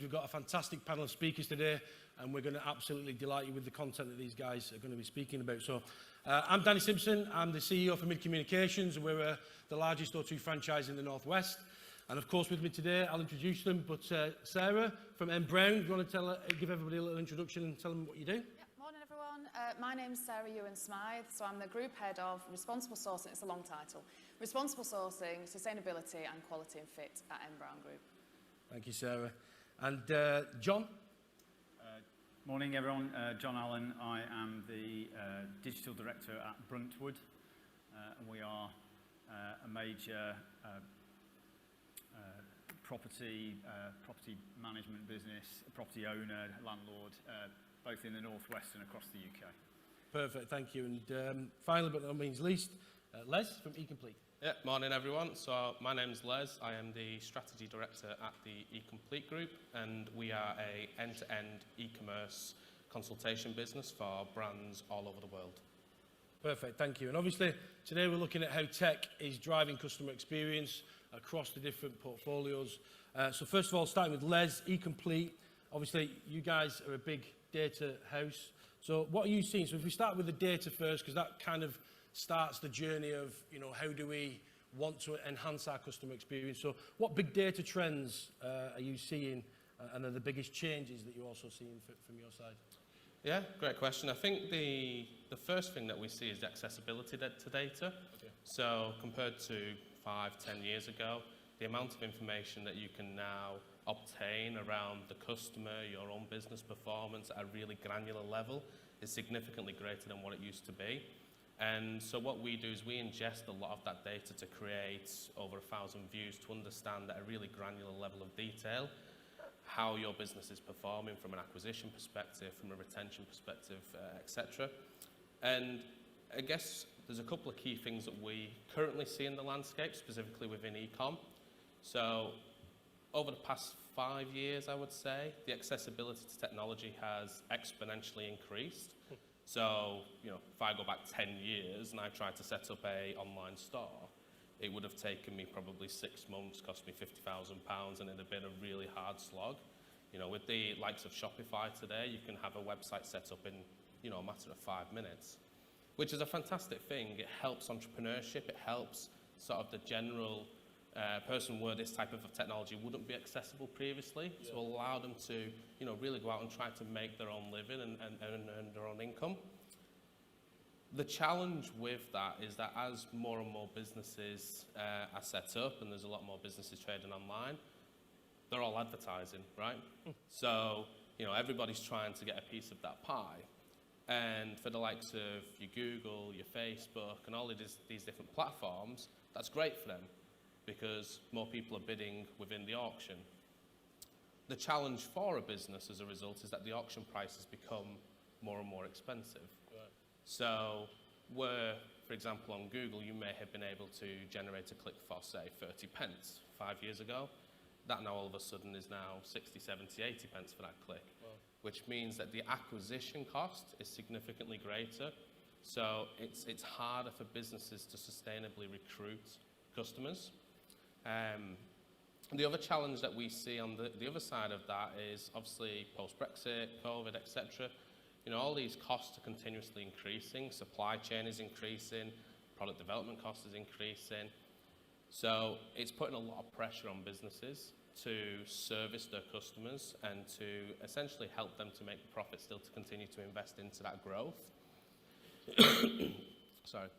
We've got a fantastic panel of speakers today, and we're going to absolutely delight you with the content that these guys are going to be speaking about. So, I'm Danny Simpson. I'm the CEO for Mid Communications. We're the largest O2 franchise in the Northwest. And of course, with me today, I'll introduce them. But Sarah from M. Brown, do you want to give everybody a little introduction and tell them what you do? Morning, everyone. My name's Sarah Ewens-Smythe, so I'm the Group Head of Responsible Sourcing. It's a long title. Responsible Sourcing, Sustainability and Quality and Fit at M. Brown Group. Thank you, Sarah. And John? Morning, everyone. John Allen. I am the Digital Director at Bruntwood. And we are a major property management business, a property owner, landlord, both in the Northwest and across the UK. Perfect, thank you. And finally, but not means least, Les from eComplete. Yeah, morning everyone. So my name's Les. I am the Strategy Director at the eComplete Group, and we are a end-to-end e-commerce consultation business for brands all over the world. Perfect, thank you. And obviously, today we're looking at how tech is driving customer experience across the different portfolios. So first of all, starting with Les, eComplete. Obviously, you guys are a big data house. So what are you seeing? So if we start with the data first, because that kind of starts the journey of, how do we want to enhance our customer experience? So what big data trends are you seeing and are the biggest changes that you're also seeing from your side? Yeah, great question. I think the first thing that we see is the accessibility to data. Okay. So compared to 5-10 years ago, the amount of information that you can now obtain around the customer, your own business performance at a really granular level is significantly greater than what it used to be. And so what we do is we ingest a lot of that data to create over 1,000 views to understand at a really granular level of detail how your business is performing from an acquisition perspective, from a retention perspective, etc. And I guess there's a couple of key things that we currently see in the landscape, specifically within e-com. So over the past 5 years, I would say, the accessibility to technology has exponentially increased. So, if I go back 10 years and I tried to set up an online store, it would have taken me probably 6 months, cost me £50,000, and it'd have been a really hard slog. With the likes of Shopify today, you can have a website set up in, a matter of 5 minutes, which is a fantastic thing. It helps entrepreneurship. It helps sort of the general person where this type of technology wouldn't be accessible previously, to allow them to, really go out and try to make their own living and earn their own income. The challenge with that is that as more and more businesses are set up and there's a lot more businesses trading online, they're all advertising, right? So, everybody's trying to get a piece of that pie. And for the likes of your Google, your Facebook, and all of these different platforms, that's great for them because more people are bidding within the auction. The challenge for a business as a result is that the auction prices become more and more expensive. Right. So where, for example, on Google, you may have been able to generate a click for, say, 30 pence 5 years ago. That now all of a sudden is now 60, 70, 80 pence for that click, wow. Which means that the acquisition cost is significantly greater. So it's harder for businesses to sustainably recruit customers. The other challenge that we see on the other side of that is obviously post-Brexit, COVID, etc. All these costs are continuously increasing. Supply chain is increasing. Product development cost is increasing. So it's putting a lot of pressure on businesses to service their customers and to essentially help them to make the profit still to continue to invest into that growth. Sorry.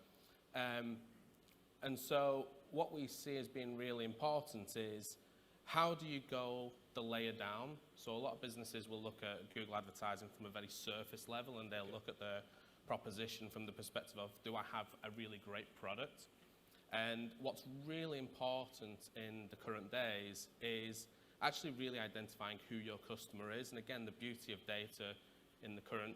And so what we see as being really important is how do you go the layer down? So a lot of businesses will look at Google advertising from a very surface level, and they'll look at the proposition from the perspective of, do I have a really great product? And what's really important in the current days is actually really identifying who your customer is. And again, the beauty of data in the current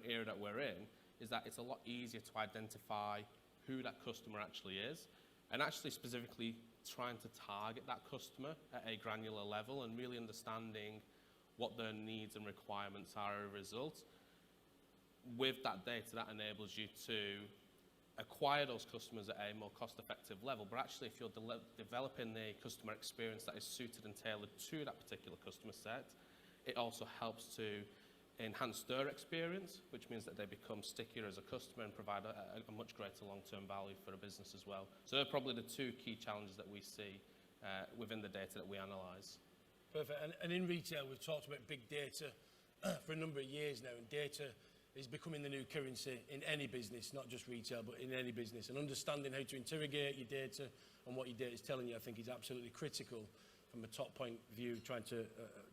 era that we're in is that it's a lot easier to identify who that customer actually is, and actually specifically trying to target that customer at a granular level and really understanding what their needs and requirements are as a result. With that data, that enables you to acquire those customers at a more cost-effective level, but actually if you're developing the customer experience that is suited and tailored to that particular customer set, it also helps to enhance their experience, which means that they become stickier as a customer and provide a much greater long-term value for a business as well. So they're probably the two key challenges that we see within the data that we analyse. Perfect. And in retail, we've talked about big data for a number of years now, and data is becoming the new currency in any business, not just retail, but in any business. And understanding how to interrogate your data and what your data is telling you, I think, is absolutely critical from a top point view, trying to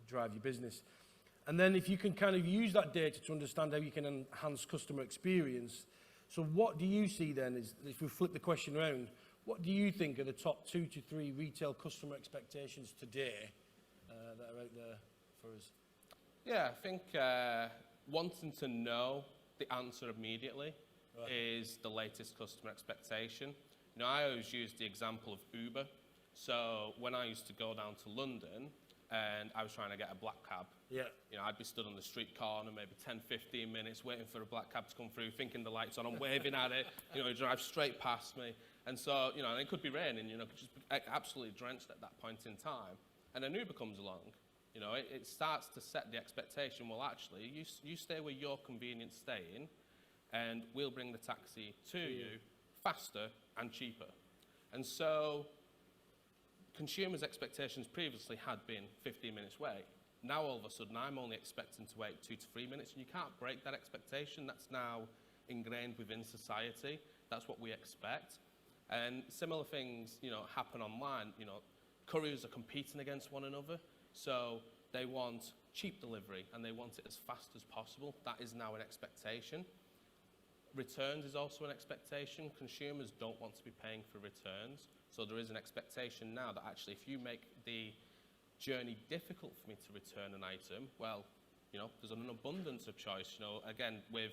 drive your business. And then if you can kind of use that data to understand how you can enhance customer experience, so what do you see then, is if we flip the question around, what do you think are the top 2 to 3 retail customer expectations today that are out there for us? Yeah, I think wanting to know the answer immediately is the latest customer expectation. You know, I always use the example of Uber. So when I used to go down to London and I was trying to get a black cab, you know, I'd be stood on the street corner maybe 10, 15 minutes waiting for a black cab to come through, thinking the light's on, I'm waving at it, you know, it drives straight past me. And so, you know, and it could be raining, you know, could just be absolutely drenched at that point in time. And an Uber comes along. You know, it starts to set the expectation, well, actually, you stay where you're convenient staying, and we'll bring the taxi to you faster and cheaper. And so consumers' expectations previously had been 15 minutes wait. Now, all of a sudden, I'm only expecting to wait 2 to 3 minutes, and you can't break that expectation. That's now ingrained within society. That's what we expect. And similar things, you know, happen online. You know, couriers are competing against one another. So they want cheap delivery and they want it as fast as possible. That is now an expectation. Returns is also an expectation. Consumers don't want to be paying for returns. So there is an expectation now that actually if you make the journey difficult for me to return an item, well, you know, there's an abundance of choice. You know, again, with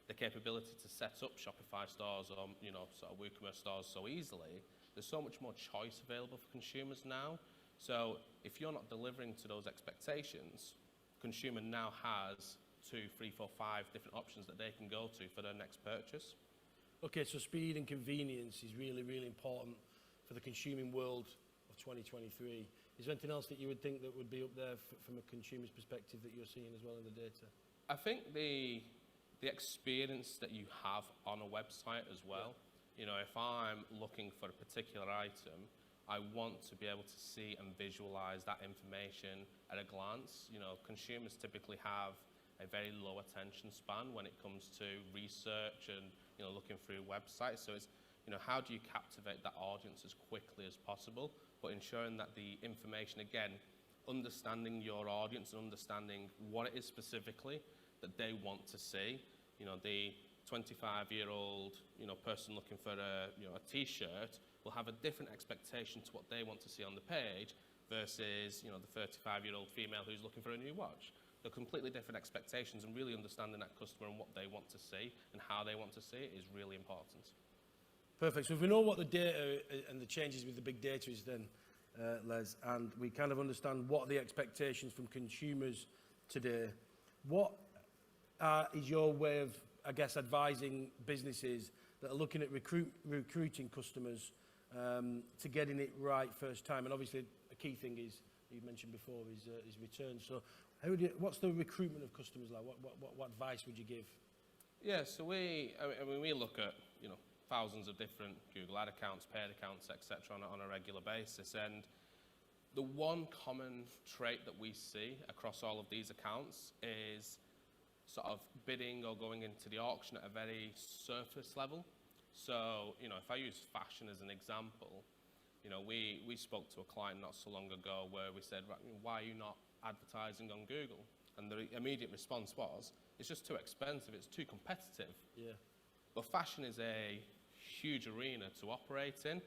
the capability to set up Shopify stores or, you know, sort of WooCommerce stores so easily, there's so much more choice available for consumers now. So if you're not delivering to those expectations, consumer now has 2, 3, 4, 5 different options that they can go to for their next purchase. Okay, so speed and convenience is really, really important for the consuming world of 2023. Is there anything else that you would think that would be up there from a consumer's perspective that you're seeing as well in the data? I think the experience that you have on a website as well. You know, if I'm looking for a particular item, I want to be able to see and visualize that information at a glance. You know, consumers typically have a very low attention span when it comes to research and, you know, looking through websites. So it's, you know, how do you captivate that audience as quickly as possible, but ensuring that the information, again, understanding your audience and understanding what it is specifically that they want to see. You know, the 25-year-old, you know, person looking for a, you know, a t-shirt will have a different expectation to what they want to see on the page versus, you know, the 35-year-old female who's looking for a new watch. They're completely different expectations, and really understanding that customer and what they want to see and how they want to see it is really important. Perfect. So if we know what the data and the changes with the big data is then, Les, and we kind of understand what the expectations from consumers today, what is your way of, I guess, advising businesses that are looking at recruiting customers to getting it right first time? And obviously a key thing is, you mentioned before, is returns. So what's the recruitment of customers like? What advice would you give? Yeah, so we look at, you know, thousands of different Google ad accounts, paid accounts, etc. on a regular basis, and the one common trait that we see across all of these accounts is sort of bidding or going into the auction at a very surface level. So, you know, if I use fashion as an example, you know, we spoke to a client not so long ago where we said, right, why are you not advertising on Google? And the immediate response was, it's just too expensive, it's too competitive. Yeah. But fashion is a huge arena to operate in.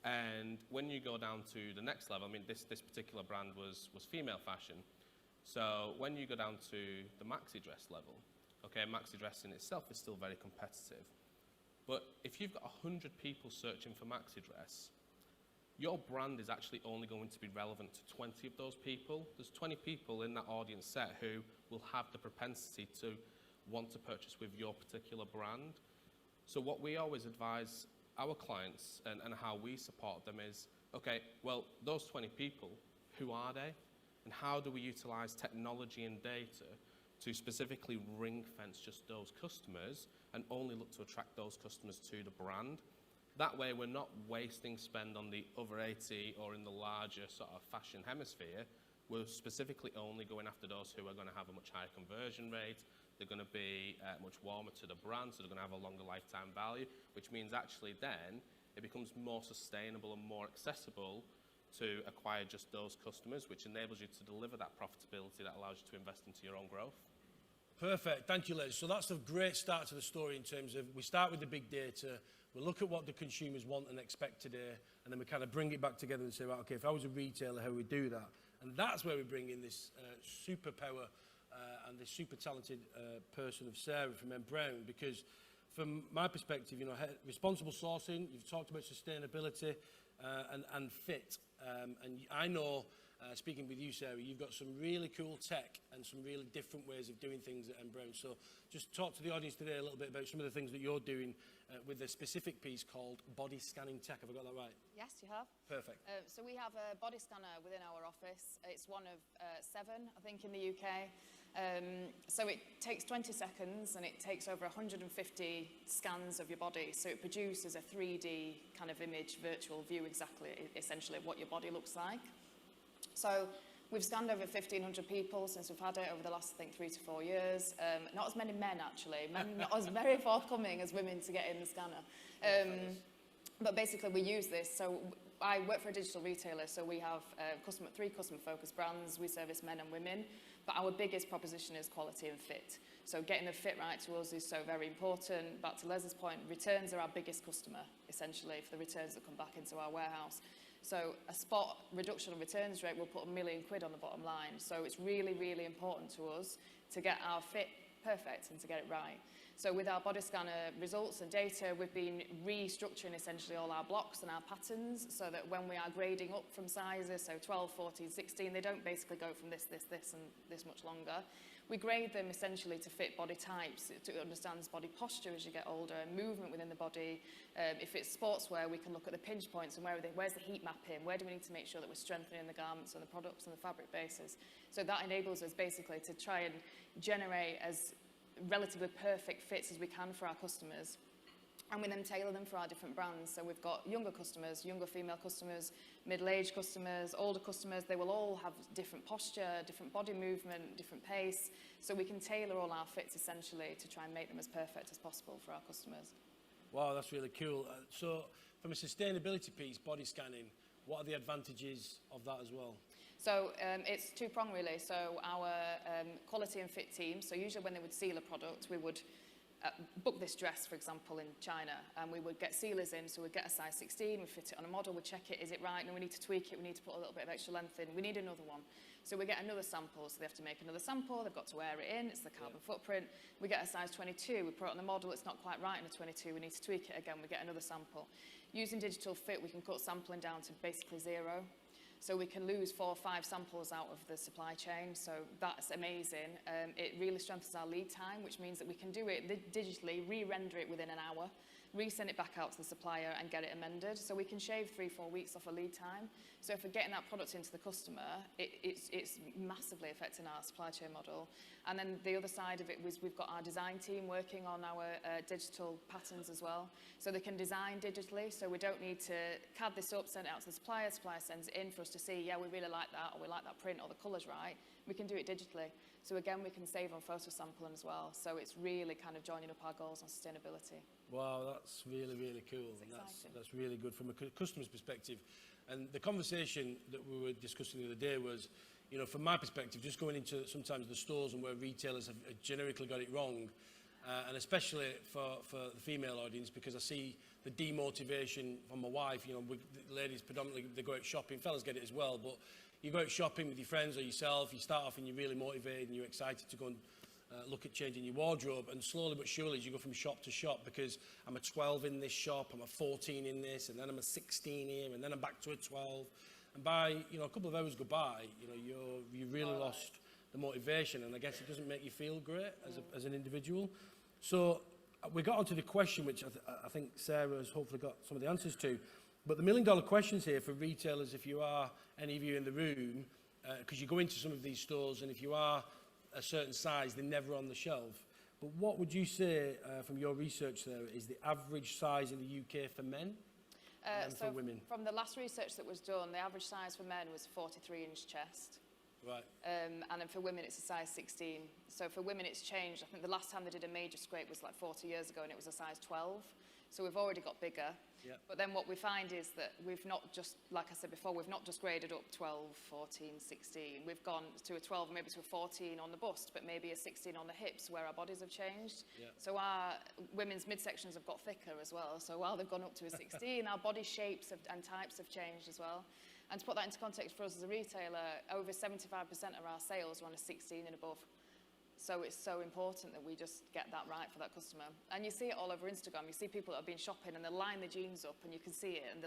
And when you go down to the next level, I mean, this particular brand was female fashion. So when you go down to the maxi dress level, okay, maxi dress in itself is still very competitive. But if you've got 100 people searching for maxi dress, your brand is actually only going to be relevant to 20 of those people. There's 20 people in that audience set who will have the propensity to want to purchase with your particular brand. So what we always advise our clients and how we support them is, okay, well, those 20 people, who are they? And how do we utilize technology and data to specifically ring fence just those customers and only look to attract those customers to the brand? That way we're not wasting spend on the other 80 or in the larger sort of fashion hemisphere. We're specifically only going after those who are going to have a much higher conversion rate. They're going to be much warmer to the brand, so they're going to have a longer lifetime value, which means actually then it becomes more sustainable and more accessible to acquire just those customers, which enables you to deliver that profitability that allows you to invest into your own growth. Perfect, thank you, Les. So that's a great start to the story in terms of we start with the big data, we look at what the consumers want and expect today, and then we kind of bring it back together and say, right, okay, if I was a retailer, how would we do that? And that's where we bring in this superpower and this super talented person of Sarah from M. Brown, because from my perspective, you know, responsible sourcing, you've talked about sustainability and fit. And I know, speaking with you, Sarah, you've got some really cool tech and some really different ways of doing things at M. Brown. So just talk to the audience today a little bit about some of the things that you're doing with a specific piece called body scanning tech. Have I got that right? Yes, you have. Perfect. So we have a body scanner within our office. It's one of 7, I think, in the UK. So it takes 20 seconds and it takes over 150 scans of your body. So it produces a 3D kind of image, virtual view exactly, essentially, of what your body looks like. So we've scanned over 1,500 people since we've had it over the last, I think, 3 to 4 years. Not as many men, actually. Men not as very forthcoming as women to get in the scanner. But basically, we use this. So I work for a digital retailer, so we have 3 customer-focused brands. We service men and women. But our biggest proposition is quality and fit. So getting the fit right to us is so very important. Back to Les's point, returns are our biggest customer, essentially, for the returns that come back into our warehouse. So a spot reduction of returns rate will put £1 million on the bottom line. So it's really, really important to us to get our fit perfect and to get it right. So with our body scanner results and data, we've been restructuring essentially all our blocks and our patterns so that when we are grading up from sizes, so 12, 14, 16, they don't basically go from this, and this much longer. We grade them essentially to fit body types, to understand body posture as you get older, and movement within the body. If it's sportswear, we can look at the pinch points and where's the heat mapping, where do we need to make sure that we're strengthening the garments and the products and the fabric bases. So that enables us basically to try and generate as relatively perfect fits as we can for our customers. And we then tailor them for our different brands. So we've got younger customers, younger female customers, middle-aged customers, older customers. They will all have different posture, different body movement, different pace. So we can tailor all our fits essentially to try and make them as perfect as possible for our customers. Wow, that's really cool. So from a sustainability piece, body scanning, what are the advantages of that as well? So it's two-pronged really. So our quality and fit team, so usually when they would seal a product, we would book this dress, for example, in China, and we would get sealers in, so we'd get a size 16, we'd fit it on a model, we'd check it, is it right, and we need to tweak it, we need to put a little bit of extra length in, we need another one. So we get another sample, so they have to make another sample, they've got to wear it in, it's the carbon footprint. We get a size 22, we put it on the model, it's not quite right in a 22, we need to tweak it again, we get another sample. Using digital fit, we can cut sampling down to basically 0. So we can lose 4 or 5 samples out of the supply chain, so that's amazing. It really strengthens our lead time, which means that we can do it digitally, re-render it within an hour, resend it back out to the supplier and get it amended. So we can shave 3-4 weeks off a lead time. So if we're getting that product into the customer, it's massively affecting our supply chain model. And then the other side of it was we've got our design team working on our digital patterns as well. So they can design digitally, so we don't need to CAD this up, send it out to the supplier sends it in for us to see, yeah, we really like that, or we like that print, or the colour's right. We can do it digitally. So again, we can save on photo sampling as well. So it's really kind of joining up our goals on sustainability. Wow, that's really, really cool. And that's really good from a customer's perspective. And the conversation that we were discussing the other day was, you know, from my perspective, just going into sometimes the stores and where retailers have generically got it wrong, and especially for the female audience, because I see the demotivation from my wife. You know, ladies predominantly, they go out shopping, fellas get it as well, but you go out shopping with your friends or yourself, you start off and you're really motivated and you're excited to go and look at changing your wardrobe, and slowly but surely as you go from shop to shop, because I'm a 12 in this shop, I'm a 14 in this, and then I'm a 16 here, and then I'm back to a 12. And by, you know, a couple of hours go by, you know, you really lost the motivation, and I guess it doesn't make you feel great as an individual. So we got onto the question, which I think Sarah has hopefully got some of the answers to. But the million-dollar questions here for retailers, if you are, any of you in the room, because you go into some of these stores, and if you are a certain size, they're never on the shelf. But what would you say, from your research there, is the average size in the UK for men and for women? From the last research that was done, the average size for men was 43-inch chest. Right. And then for women, it's a size 16. So for women, it's changed. I think the last time they did a major scrape was like 40 years ago, and it was a size 12. So we've already got bigger. Yep. But then what we find is that we've not just, like I said before, we've not just graded up 12, 14, 16. We've gone to a 12, maybe to a 14 on the bust, but maybe a 16 on the hips, where our bodies have changed. Yep. So our women's midsections have got thicker as well. So while they've gone up to a 16, our body shapes and types have changed as well. And to put that into context for us as a retailer, over 75% of our sales are on a 16 and above. So it's so important that we just get that right for that customer. And you see it all over Instagram. You see people that have been shopping and they'll line the jeans up and you can see it. And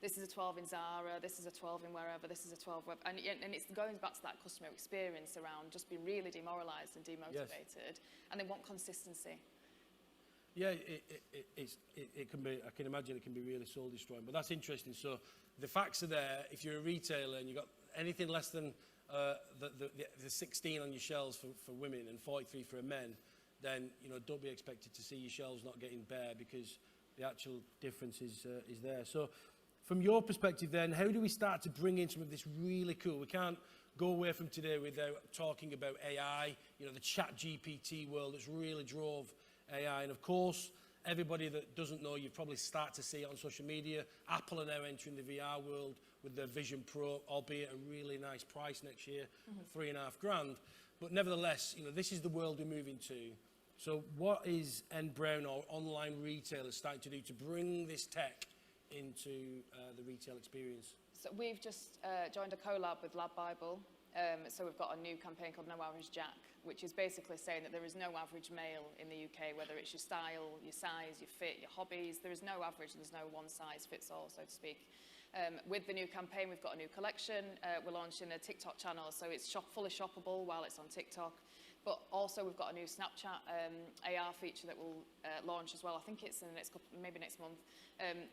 this is a 12 in Zara, this is a 12 in wherever, this is a 12 web. And it's going back to that customer experience around just being really demoralised and demotivated. Yes. And they want consistency. Yeah, it can be, I can imagine it can be really soul destroying, but that's interesting. So the facts are there. If you're a retailer and you've got anything less than the 16 on your shelves for women and 43 for men, then, you know, don't be expected to see your shelves not getting bare, because the actual difference is there. So from your perspective then, how do we start to bring in some of this really cool, we can't go away from today without talking about AI, you know, the ChatGPT world that's really drove AI. And of course, everybody that doesn't know, you probably start to see it on social media. Apple are now entering the VR world with their Vision Pro, albeit a really nice price next year, $3,500. But nevertheless, you know, this is the world we're moving to. So what is N Brown or online retailers starting to do to bring this tech into the retail experience? So we've just joined a collab with Lab Bible. So we've got a new campaign called No Average Jack, which is basically saying that there is no average male in the UK, whether it's your style, your size, your fit, your hobbies. There is no average, there's no one size fits all, so to speak. With the new campaign, we've got a new collection. We're launching a TikTok channel, so it's fully shoppable while it's on TikTok. But also we've got a new Snapchat AR feature that will launch as well. I think it's in the next couple, maybe next month,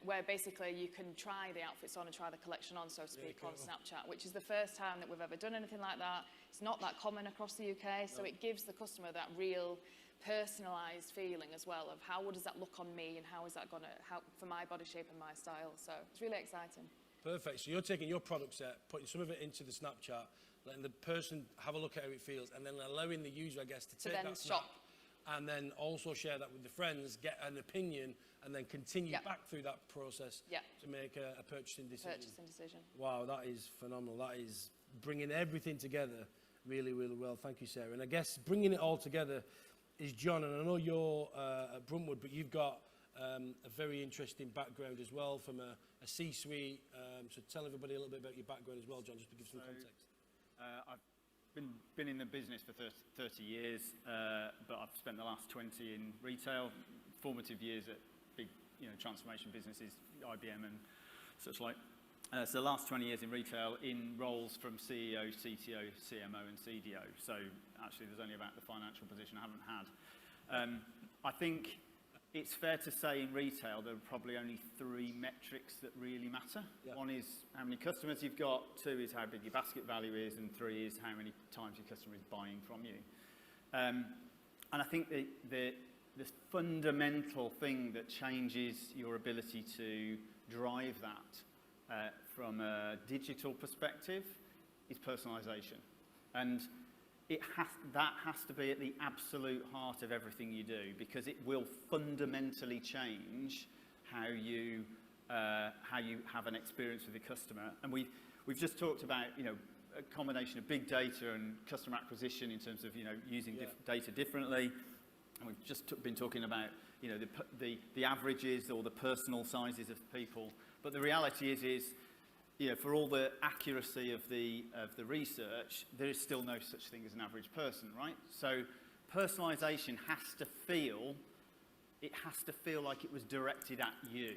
where basically you can try the outfits on and try the collection on, so to speak, on Snapchat, which is the first time that we've ever done anything like that. It's not that common across the UK, so it gives the customer that real personalised feeling as well of how does that look on me and how is that going to help for my body shape and my style. So it's really exciting. Perfect. So you're taking your product set, putting some of it into the Snapchat, letting the person have a look at how it feels, and then allowing the user, I guess, to take that snap and then also share that with the friends, get an opinion, and then continue back through that process to make a purchasing decision. Wow, that is phenomenal. That is bringing everything together really, really well. Thank you, Sarah. And I guess bringing it all together is John, and I know you're at Bruntwood, but you've got a very interesting background as well from a C-suite. So tell everybody a little bit about your background as well, John, just to give some context. I've been in the business for 30 years, but I've spent the last 20 in retail, formative years at big, transformation businesses, IBM and such like. So the last 20 years in retail in roles from CEO, CTO, CMO and CDO. So actually there's only about the financial position I haven't had. I think it's fair to say in retail there are probably only 3 metrics that really matter. Yeah. 1 is how many customers you've got, 2 is how big your basket value is, and 3 is how many times your customer is buying from you. And I think the fundamental thing that changes your ability to drive that from a digital perspective is personalisation. And that has to be at the absolute heart of everything you do, because it will fundamentally change how you have an experience with the customer. And we've just talked about a combination of big data and customer acquisition in terms of using data differently. And we've just been talking about the averages or the personal sizes of people. But the reality is for all the accuracy of the research, there is still no such thing as an average person, right? So personalisation has to feel like it was directed at you,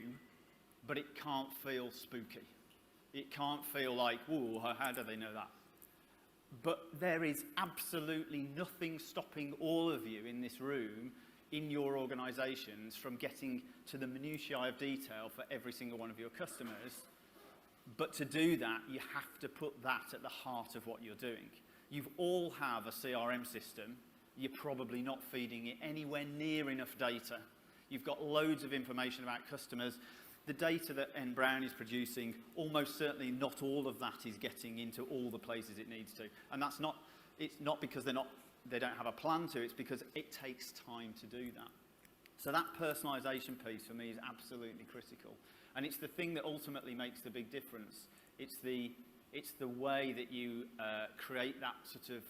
but it can't feel spooky. It can't feel like, whoa, how do they know that? But there is absolutely nothing stopping all of you in this room in your organisations from getting to the minutiae of detail for every single one of your customers. But to do that, you have to put that at the heart of what you're doing. You all have a CRM system. You're probably not feeding it anywhere near enough data. You've got loads of information about customers. The data that N Brown is producing, almost certainly not all of that is getting into all the places it needs to. And that's not, it's not because they don't have a plan to, it's because it takes time to do that. So that personalisation piece for me is absolutely critical. And it's the thing that ultimately makes the big difference. It's the way that you create that sort of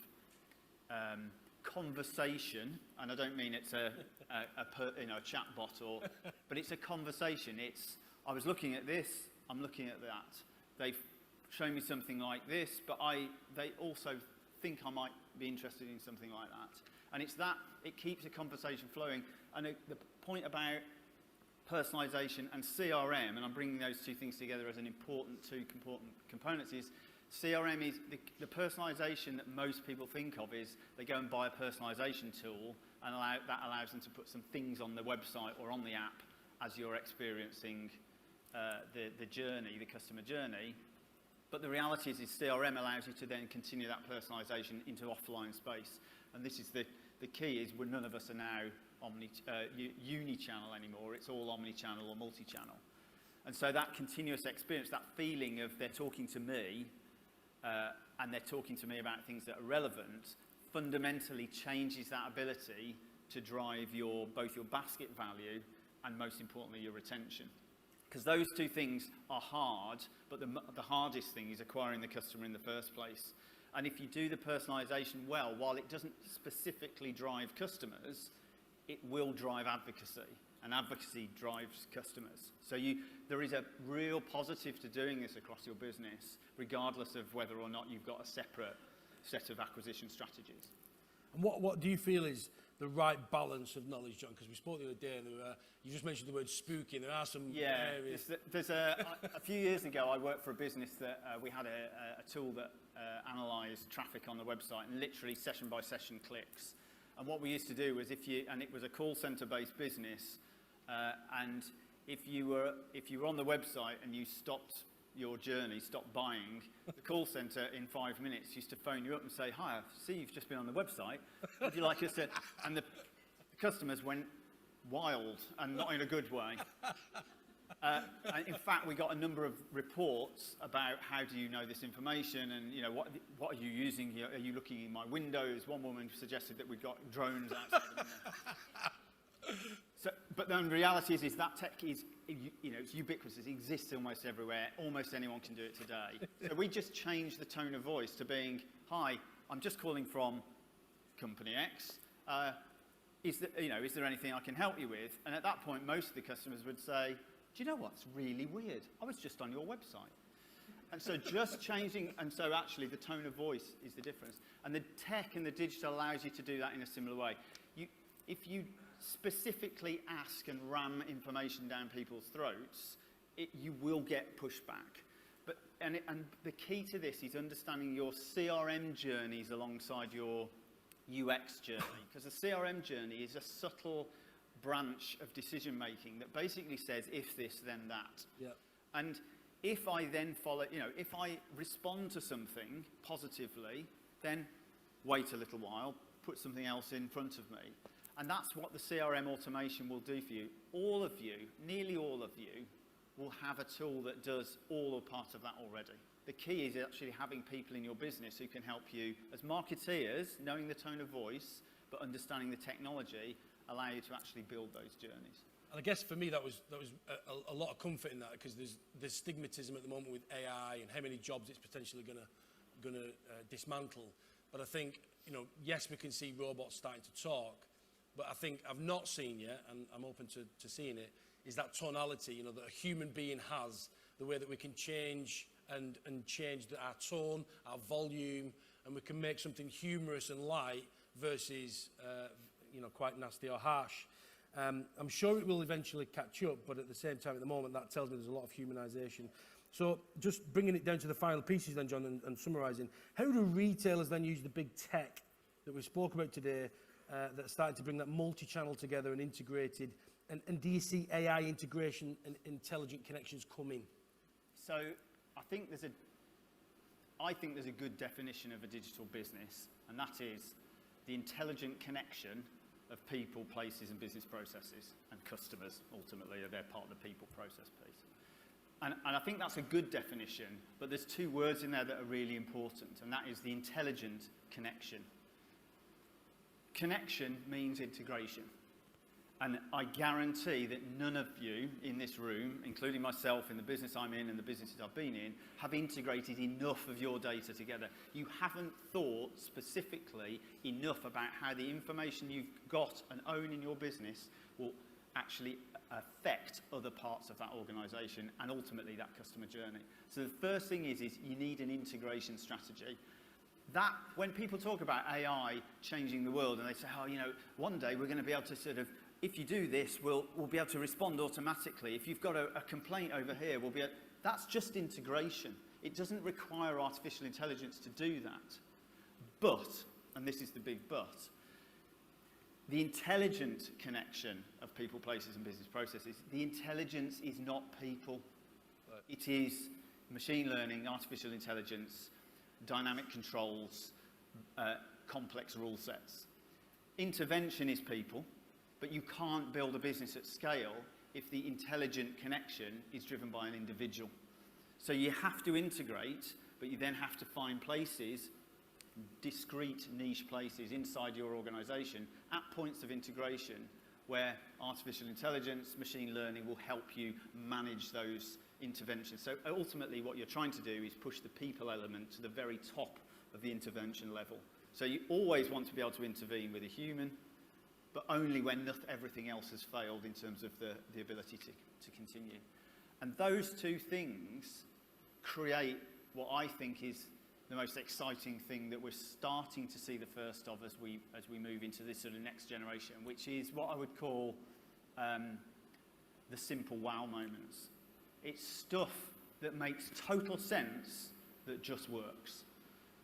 conversation, and I don't mean it's a chat bot, but it's a conversation. I was looking at this, I'm looking at that. They've shown me something like this, but they also think I might be interested in something like that. And it's that, it keeps a conversation flowing. And the point about personalisation and CRM, and I'm bringing those two things together as an important components, is CRM is the personalisation that most people think of is they go and buy a personalisation tool, and that allows them to put some things on the website or on the app as you're experiencing the journey, the customer journey. But the reality is CRM allows you to then continue that personalisation into offline space. And this is the key is none of us are now uni-channel anymore. It's all omni-channel or multi-channel. And so that continuous experience, that feeling of they're talking to me and they're talking to me about things that are relevant, fundamentally changes that ability to drive both your basket value and, most importantly, your retention. Because those two things are hard, but the hardest thing is acquiring the customer in the first place. And if you do the personalisation well, while it doesn't specifically drive customers, it will drive advocacy, and advocacy drives customers. So there is a real positive to doing this across your business, regardless of whether or not you've got a separate set of acquisition strategies. And what do you feel is the right balance of knowledge, John? Because we spoke the other day, and you just mentioned the word spooky, and there are some areas. There's a few years ago, I worked for a business that we had a tool that analysed traffic on the website, and literally session by session clicks. And what we used to do was and it was a call centre based business, and if you were on the website and you stopped your journey, stopped buying, the call centre in 5 minutes used to phone you up and say, "Hi, I see you've just been on the website. Would you like us to?" And the customers went wild, and not in a good way. And in fact, we got a number of reports about how do you know this information, and what are you using here? Are you looking in my windows? One woman suggested that we've got drones outside the window. But then the reality is that tech is, it's ubiquitous. It exists almost everywhere. Almost anyone can do it today. So we just changed the tone of voice to being, "Hi, I'm just calling from company X. Is there anything I can help you with?" And at that point, most of the customers would say, "Do you know what's really weird? I was just on your website." And so just changing, and so actually the tone of voice is the difference. And the tech and the digital allows you to do that in a similar way. If you specifically ask and ram information down people's throats, you will get pushback. And the key to this is understanding your CRM journeys alongside your UX journey, because the CRM journey is a subtle branch of decision making that basically says if this then that. Yeah. And if I then follow, if I respond to something positively, then wait a little while, put something else in front of me. And that's what the CRM automation will do for you. All of you, nearly all of you, will have a tool that does all or part of that already. The key is actually having people in your business who can help you as marketeers, knowing the tone of voice, but understanding the technology, allow you to actually build those journeys. And I guess for me that was a lot of comfort in that, because there's stigmatism at the moment with AI and how many jobs it's potentially going to dismantle. But I think, yes, we can see robots starting to talk, but I think I've not seen yet, and I'm open to seeing it, is that tonality, that a human being has, the way that we can change and change our tone, our volume, and we can make something humorous and light versus, quite nasty or harsh. I'm sure it will eventually catch up, but at the same time, at the moment, that tells me there's a lot of humanisation. So just bringing it down to the final pieces then, John, and summarising, how do retailers then use the big tech that we spoke about today that are starting to bring that multi-channel together and integrated. And do you see AI integration and intelligent connections coming? So I think there's a good definition of a digital business, and that is the intelligent connection of people, places, and business processes, and customers, ultimately, they're part of the people process piece. And I think that's a good definition, but there's two words in there that are really important, and that is the intelligent connection. Connection means integration. And I guarantee that none of you in this room, including myself in the business I'm in and the businesses I've been in, have integrated enough of your data together. You haven't thought specifically enough about how the information you've got and own in your business will actually affect other parts of that organisation and ultimately that customer journey. So the first thing is you need an integration strategy. That, when people talk about AI changing the world and they say, oh, you know, one day we're going to be able to sort of, if you do this, we'll be able to respond automatically. If you've got a complaint over here, we'll be able... That's just integration. It doesn't require artificial intelligence to do that. But, and this is the big but, the intelligent connection of people, places, and business processes, the intelligence is not people. Right. It is machine learning, artificial intelligence, dynamic controls, complex rule sets. Intervention is people. But you can't build a business at scale if the intelligent connection is driven by an individual. So you have to integrate, but you then have to find places, discrete niche places inside your organisation at points of integration where artificial intelligence, machine learning will help you manage those interventions. So ultimately what you're trying to do is push the people element to the very top of the intervention level. So you always want to be able to intervene with a human, but only when everything else has failed in terms of the ability to continue. And those two things create what I think is the most exciting thing that we're starting to see the first of as we move into this sort of next generation, which is what I would call the simple wow moments. It's stuff that makes total sense that just works.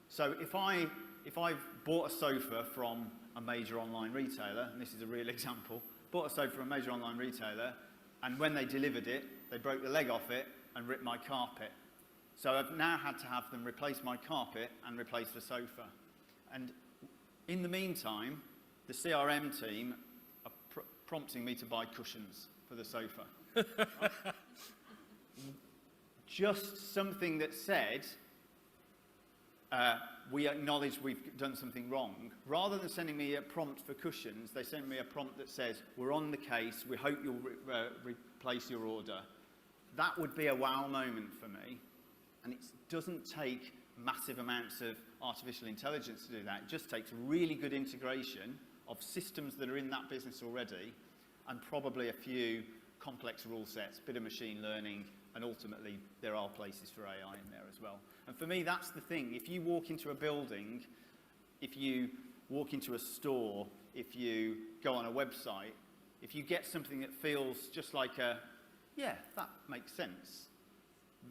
So if I've bought a sofa from a major online retailer, and this is a real example, bought a sofa from a major online retailer, and when they delivered it, they broke the leg off it and ripped my carpet. So I've now had to have them replace my carpet and replace the sofa. And in the meantime, the CRM team are prompting me to buy cushions for the sofa. Just something that said, we acknowledge we've done something wrong. Rather than sending me a prompt for cushions, they send me a prompt that says, we're on the case, we hope you'll replace your order. That would be a wow moment for me. And it doesn't take massive amounts of artificial intelligence to do that. It just takes really good integration of systems that are in that business already, and probably a few complex rule sets, bit of machine learning, and ultimately there are places for AI in there as well. And for me, that's the thing. If you walk into a building, if you walk into a store, if you go on a website, if you get something that feels just like yeah, that makes sense,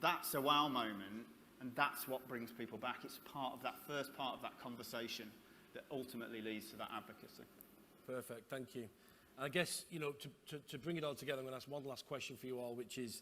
that's a wow moment, and that's what brings people back. It's part of that first part of that conversation that ultimately leads to that advocacy. Perfect, thank you. I guess, you know, to bring it all together, I'm going to ask one last question for you all, which is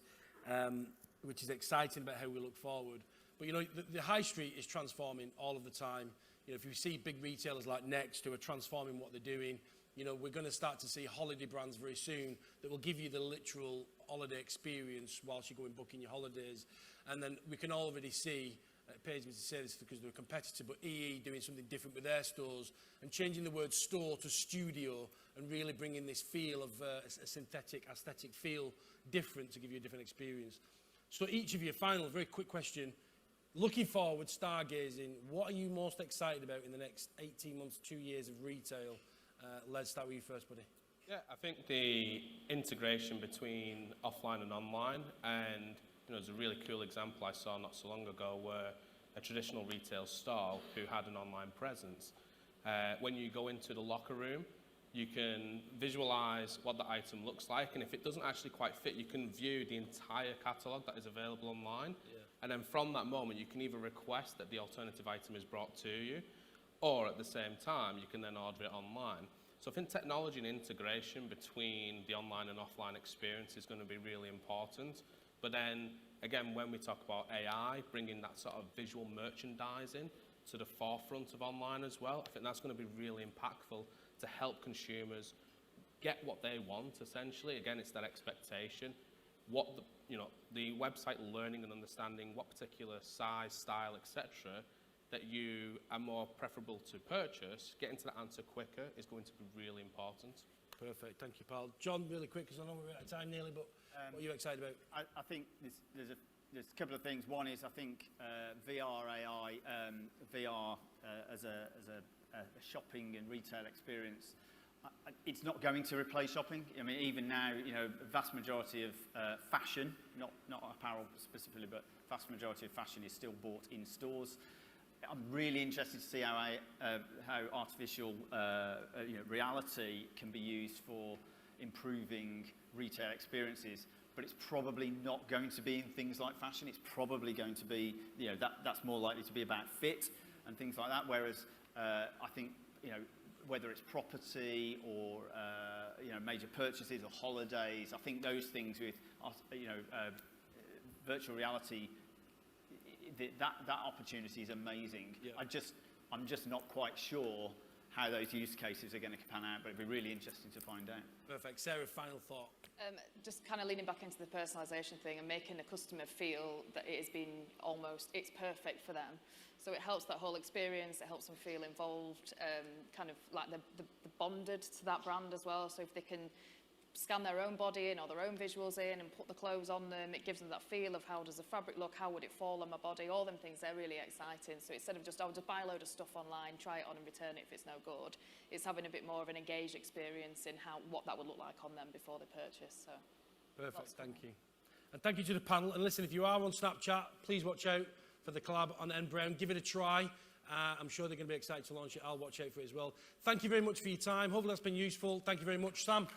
exciting about how we look forward. But, you know, the high street is transforming all of the time. You know, if you see big retailers like Next who are transforming what they're doing, you know, we're going to start to see holiday brands very soon that will give you the literal holiday experience whilst you're going booking your holidays. And then we can already see, it pays me to say this because they're a competitor, but EE doing something different with their stores and changing the word store to studio and really bringing this feel of a synthetic, aesthetic feel different to give you a different experience. So each of you, final, very quick question. Looking forward, stargazing, what are you most excited about in the next 18 months, 2 years of retail? Let's start with you first, buddy. Yeah, I think the integration between offline and online, and you know, there's a really cool example I saw not so long ago where a traditional retail store who had an online presence, when you go into the locker room, you can visualize what the item looks like, and if it doesn't actually quite fit, you can view the entire catalogue that is available online. Yeah. And then from that moment, you can either request that the alternative item is brought to you, or at the same time, you can then order it online. So I think technology and integration between the online and offline experience is going to be really important. But then, again, when we talk about AI, bringing that sort of visual merchandising to the forefront of online as well, I think that's going to be really impactful to help consumers get what they want, essentially. Again, it's that expectation. What the website learning and understanding what particular size, style, etc., that you are more preferable to purchase, getting to that answer quicker is going to be really important. Perfect, thank you, pal. John, really quick, because I know we're out of time nearly, but what are you excited about? I think there's a couple of things. One is I think VR, AI, VR as a shopping and retail experience. It's not going to replace shopping. I mean, even now, vast majority of fashion, not apparel specifically, but vast majority of fashion is still bought in stores. I'm really interested to see how artificial reality can be used for improving retail experiences. But it's probably not going to be in things like fashion. It's probably going to be, that's more likely to be about fit and things like that. Whereas I think, whether it's property or major purchases or holidays, I think those things with virtual reality, that opportunity is amazing. Yeah. I'm just not quite sure how those use cases are going to pan out, but it'd be really interesting to find out. Perfect. Sarah, final thought. Just kind of leaning back into the personalisation thing and making the customer feel that it has been it's perfect for them. So it helps that whole experience, it helps them feel involved, kind of like they're bonded to that brand as well. So if they can scan their own body in or their own visuals in and put the clothes on them, it gives them that feel of how does the fabric look, how would it fall on my body, all them things, they're really exciting. So instead of just, I'll just buy a load of stuff online, try it on and return it if it's no good, it's having a bit more of an engaged experience in what that would look like on them before they purchase. So perfect, thank you. And thank you to the panel. And listen, if you are on Snapchat, please watch out for the collab on N Brown. Give it a try. I'm sure they're going to be excited to launch it. I'll watch out for it as well. Thank you very much for your time. Hopefully that's been useful. Thank you very much, Sam.